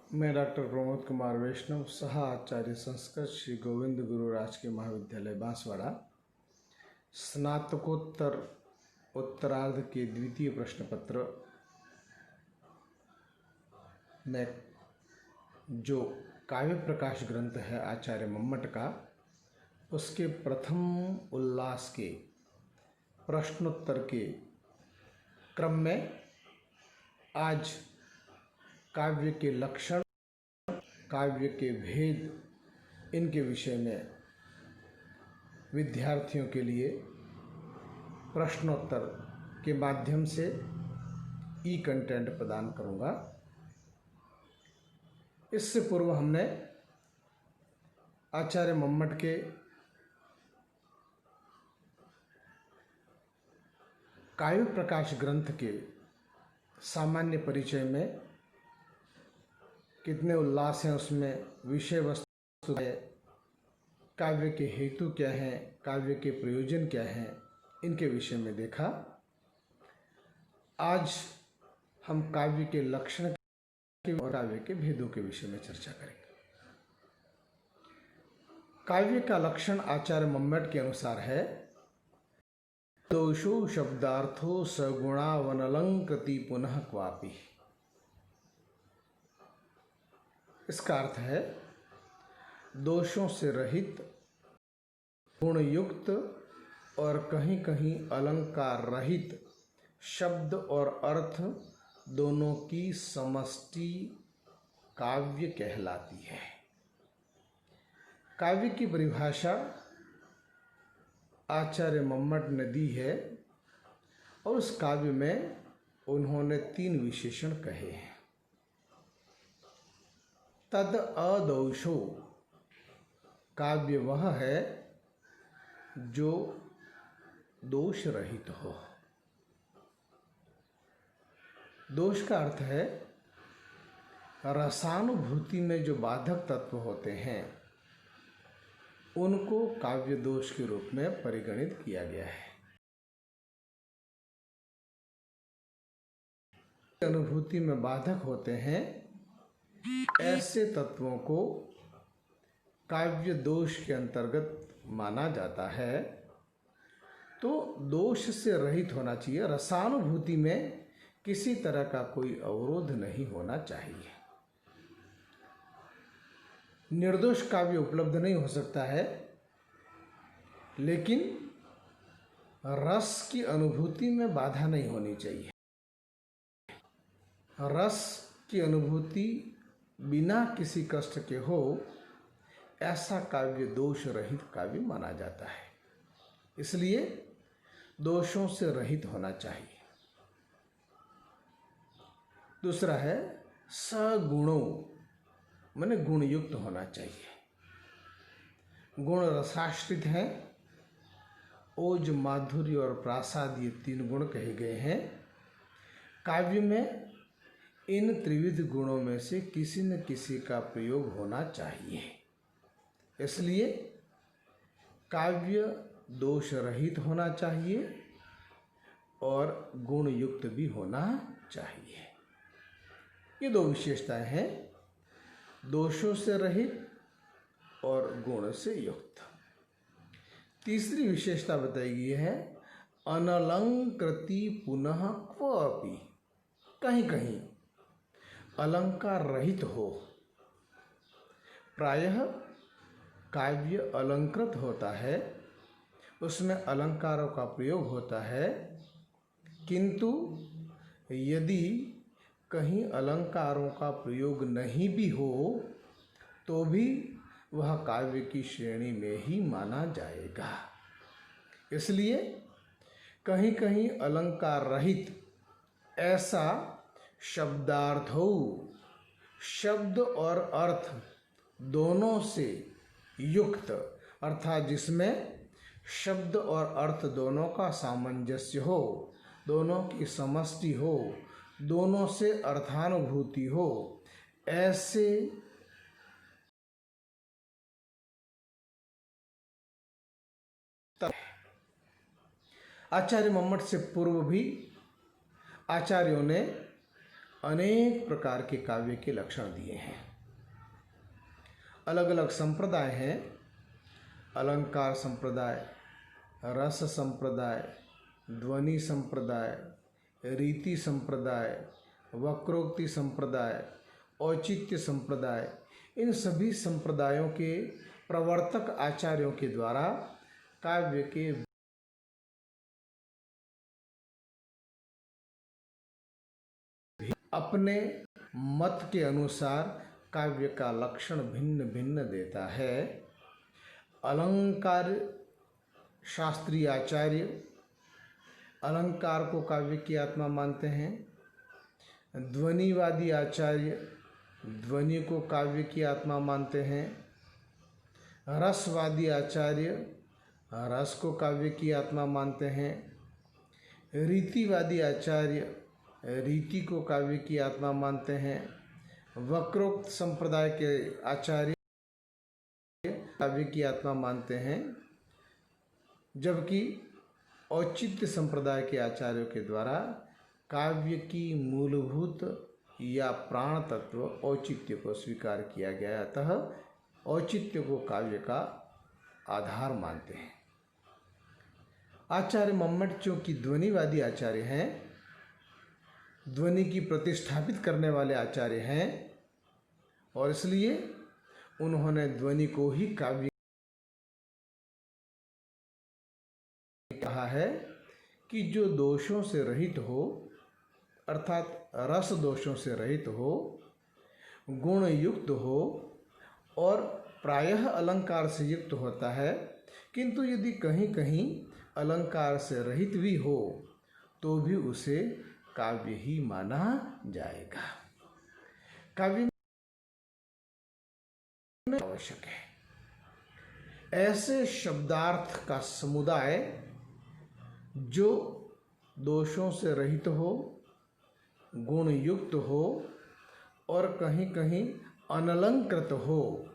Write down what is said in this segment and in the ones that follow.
मैं डॉक्टर प्रमोद कुमार वैष्णव, सह आचार्य संस्कृत श्री गोविंद गुरु राजकीय महाविद्यालय बांसवाड़ा, स्नातकोत्तर उत्तरार्ध के द्वितीय प्रश्न पत्र में जो काव्य प्रकाश ग्रंथ है आचार्य मम्मट का, उसके प्रथम उल्लास के प्रश्नोत्तर के क्रम में आज काव्य के लक्षण, काव्य के भेद, इनके विषय में विद्यार्थियों के लिए प्रश्नोत्तर के माध्यम से ई कंटेंट प्रदान करूंगा। इससे पूर्व हमने आचार्य मम्मट के काव्य प्रकाश ग्रंथ के सामान्य परिचय में कितने उल्लास हैं, उसमें विषय वस्तु है, काव्य के हेतु क्या हैं, काव्य के प्रयोजन क्या हैं, इनके विषय में देखा। आज हम काव्य के लक्षण और काव्य के भेदों के विषय में चर्चा करेंगे। काव्य का लक्षण आचार्य मम्मट के अनुसार है, दोषो शब्दार्थो सगुणावनलंकृति पुनः क्वापि। इसका अर्थ है दोषों से रहित, गुणयुक्त और कहीं कहीं अलंकार रहित शब्द और अर्थ दोनों की समष्टि काव्य कहलाती है। काव्य की परिभाषा आचार्य मम्मट ने दी है और उस काव्य में उन्होंने 3 विशेषण कहे हैं। तद अदोषो, काव्य वह है जो दोष रहित हो। दोष का अर्थ है रसानुभूति में जो बाधक तत्व होते हैं उनको काव्य दोष के रूप में परिगणित किया गया है। अनुभूति में बाधक होते हैं, ऐसे तत्वों को काव्य दोष के अंतर्गत माना जाता है। तो दोष से रहित होना चाहिए, रसानुभूति में किसी तरह का कोई अवरोध नहीं होना चाहिए। निर्दोष काव्य उपलब्ध नहीं हो सकता है, लेकिन रस की अनुभूति में बाधा नहीं होनी चाहिए। रस की अनुभूति बिना किसी कष्ट के हो, ऐसा काव्य दोष रहित काव्य माना जाता है। इसलिए दोषों से रहित होना चाहिए। दूसरा है सगुणों, माने गुणयुक्त होना चाहिए। गुण रसाश्रित हैं। ओज, माधुर्य और प्रासाद, ये 3 गुण कहे गए हैं। काव्य में इन त्रिविध गुणों में से किसी न किसी का प्रयोग होना चाहिए। इसलिए काव्य दोष रहित होना चाहिए और गुण युक्त भी होना चाहिए। ये 2 विशेषताएं हैं, दोषों से रहित और गुण से युक्त। तीसरी विशेषता बताई गई है अनलंकृति पुनः क्वापि, कहीं कहीं अलंकार रहित हो। प्रायः काव्य अलंकृत होता है, उसमें अलंकारों का प्रयोग होता है, किंतु यदि कहीं अलंकारों का प्रयोग नहीं भी हो तो भी वह काव्य की श्रेणी में ही माना जाएगा। इसलिए कहीं कहीं अलंकार रहित ऐसा शब्दार्थो, शब्द और अर्थ दोनों से युक्त, अर्थात जिसमें शब्द और अर्थ दोनों का सामंजस्य हो, दोनों की समष्टि हो, दोनों से अर्थानुभूति हो, ऐसे आचार्य मम्मट से पूर्व भी आचार्यों ने अनेक प्रकार के काव्य के लक्षण दिए हैं। अलग अलग संप्रदाय हैं, अलंकार संप्रदाय, रस संप्रदाय, ध्वनि संप्रदाय, रीति संप्रदाय, वक्रोक्ति संप्रदाय, औचित्य संप्रदाय। इन सभी संप्रदायों के प्रवर्तक आचार्यों के द्वारा काव्य के अपने मत के अनुसार काव्य का लक्षण भिन्न भिन्न देता है। अलंकार शास्त्रीय आचार्य अलंकार को काव्य की आत्मा मानते हैं। ध्वनिवादी आचार्य ध्वनि को काव्य की आत्मा मानते हैं। रसवादी आचार्य रस को काव्य की आत्मा मानते हैं। रीतिवादी आचार्य रीति को काव्य की आत्मा मानते हैं। वक्रोक्त संप्रदाय के आचार्य काव्य की आत्मा मानते हैं, जबकि औचित्य संप्रदाय के आचार्यों के द्वारा काव्य की मूलभूत या प्राण तत्व औचित्य को स्वीकार किया गया, अतः औचित्य को काव्य का आधार मानते हैं। आचार्य मम्मट चूंकि ध्वनिवादी आचार्य हैं, ध्वनि की प्रतिष्ठापित करने वाले आचार्य हैं, और इसलिए उन्होंने ध्वनि को ही काव्य कहा है कि जो दोषों से रहित हो, अर्थात रस दोषों से रहित हो, गुण युक्त हो और प्रायः अलंकार से युक्त होता है, किंतु यदि कहीं कहीं अलंकार से रहित भी हो तो भी उसे काव्य ही माना जाएगा। काव्य में आवश्यक है ऐसे शब्दार्थ का समुदाय जो दोषों से रहित हो, गुण युक्त हो और कहीं कहीं अनलंकृत हो,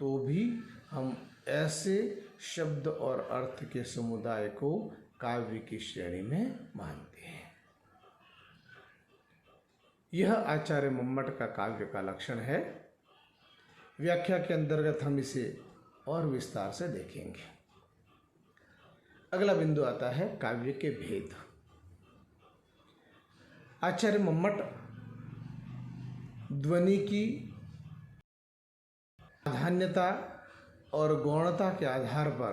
तो भी हम ऐसे शब्द और अर्थ के समुदाय को काव्य की श्रेणी में मानते हैं। यह आचार्य मम्मट का काव्य का लक्षण है। व्याख्या के अंतर्गत हम इसे और विस्तार से देखेंगे। अगला बिंदु आता है काव्य के भेद। आचार्य मम्मट ध्वनि की प्राधान्यता और गौणता के आधार पर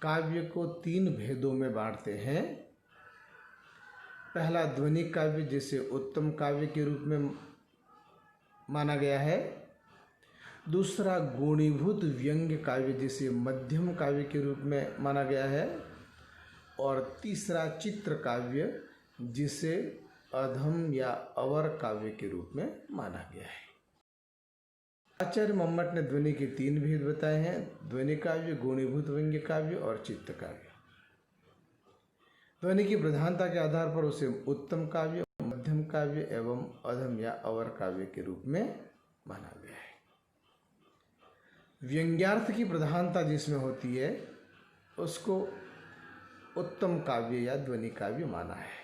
काव्य को 3 भेदों में बांटते हैं। पहला ध्वनि काव्य, जिसे उत्तम काव्य के रूप में माना गया है। दूसरा गुणीभूत व्यंग्य काव्य, जिसे मध्यम काव्य के रूप में माना गया है। और तीसरा चित्र काव्य, जिसे अधम या अवर काव्य के रूप में माना गया है। आचार्य मम्मट ने ध्वनि के 3 भेद बताए हैं: ध्वनि काव्य, गुणीभूत व्यंग्य काव्य और चित्त काव्य। ध्वनि की प्रधानता के आधार पर उसे उत्तम काव्य, मध्यम काव्य एवं अधम या अवर काव्य के रूप में माना गया है। व्यंग्यार्थ की प्रधानता जिसमें होती है उसको उत्तम काव्य या ध्वनि काव्य माना है।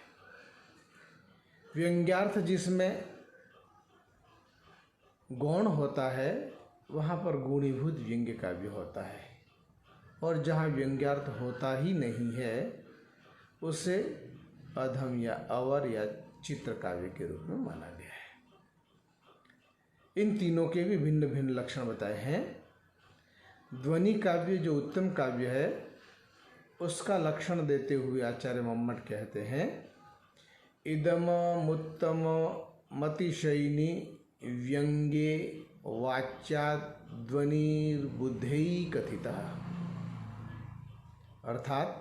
व्यंग्यार्थ जिसमें गौण होता है वहाँ पर गुणीभूत व्यंग्य काव्य होता है, और जहाँ व्यंग्यार्थ होता ही नहीं है उसे अधम या अवर या चित्र काव्य के रूप में माना गया है। इन तीनों के भी भिन्न भिन्न लक्षण बताए हैं। ध्वनि काव्य जो उत्तम काव्य है उसका लक्षण देते हुए आचार्य मम्मट कहते हैं: इदम उत्तम मतिशयिनी व्यंग्ये वाच्या ध्वनिर्बुद्धै कथितः। अर्थात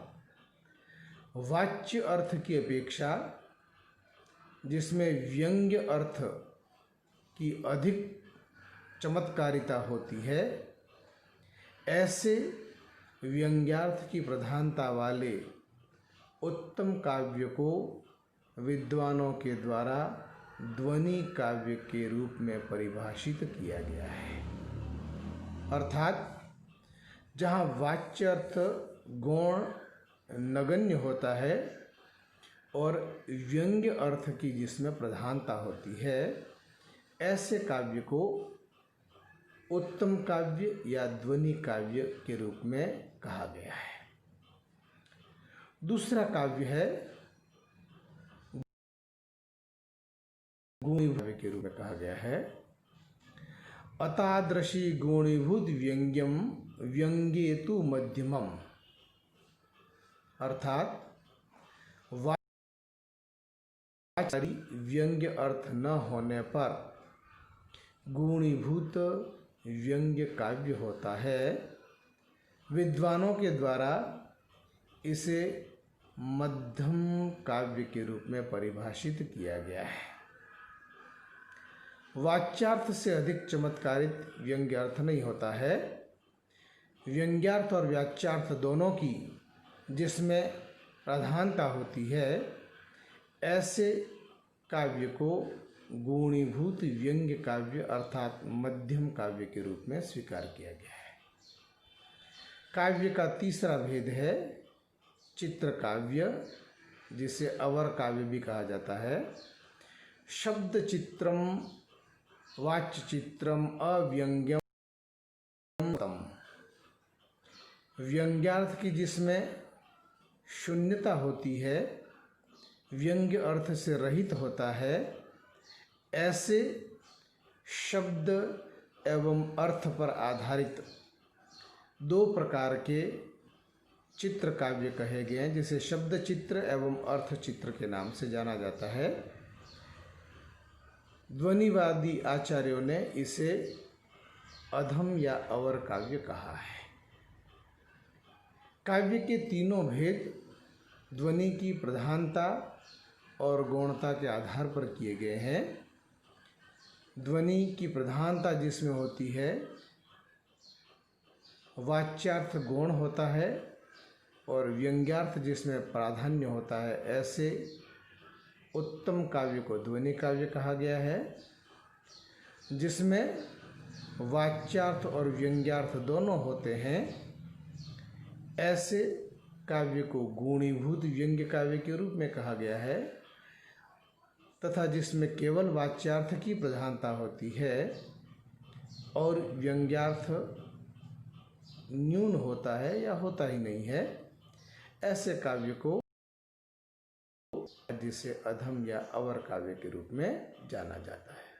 वाच्य अर्थ की अपेक्षा जिसमें व्यंग्य अर्थ की अधिक चमत्कारिता होती है, ऐसे व्यंग्यार्थ की प्रधानता वाले उत्तम काव्य को विद्वानों के द्वारा ध्वनि काव्य के रूप में परिभाषित किया गया है। अर्थात जहाँ वाच्य अर्थ गौण नगण्य होता है और व्यंग्य अर्थ की जिसमें प्रधानता होती है, ऐसे काव्य को उत्तम काव्य या ध्वनि काव्य के रूप में कहा गया है। दूसरा काव्य है गुणीभूत के रूप में कहा गया है। अतादृशी गुणीभूत व्यंग्यम व्यंग्येतु मध्यमम, अर्थात व्यंग्य अर्थ न होने पर गुणीभूत व्यंग्य काव्य होता है। विद्वानों के द्वारा इसे मध्यम काव्य के रूप में परिभाषित किया गया है। वाच्यार्थ से अधिक चमत्कारित व्यंग्य अर्थ नहीं होता है। व्यंग्यार्थ और वाच्यार्थ दोनों की जिसमें प्रधानता होती है, ऐसे काव्य को गुणीभूत व्यंग्य काव्य अर्थात मध्यम काव्य के रूप में स्वीकार किया गया है। काव्य का तीसरा भेद है चित्र काव्य, जिसे अवर काव्य भी कहा जाता है। शब्द चित्रम वाच्य चित्रम अव्यंग्यम, व्यंग्यार्थ की जिसमें शून्यता होती है, व्यंग्य अर्थ से रहित होता है, ऐसे शब्द एवं अर्थ पर आधारित दो प्रकार के चित्र काव्य कहे गए हैं, जिसे शब्द चित्र एवं अर्थ चित्र के नाम से जाना जाता है। ध्वनिवादी आचार्यों ने इसे अधम या अवर काव्य कहा है। काव्य के तीनों भेद ध्वनि की प्रधानता और गौणता के आधार पर किए गए हैं। ध्वनि की प्रधानता जिसमें होती है, वाच्यार्थ गौण होता है और व्यंग्यार्थ जिसमें प्राधान्य होता है, ऐसे उत्तम काव्य को ध्वनि काव्य कहा गया है। जिसमें वाच्यार्थ और व्यंग्यार्थ दोनों होते हैं, ऐसे काव्य को गुणीभूत व्यंग्य काव्य के रूप में कहा गया है। तथा जिसमें केवल वाच्यार्थ की प्रधानता होती है और व्यंग्यार्थ न्यून होता है या होता ही नहीं है, ऐसे काव्य को जिसे अधम या अवर काव्य के रूप में जाना जाता है।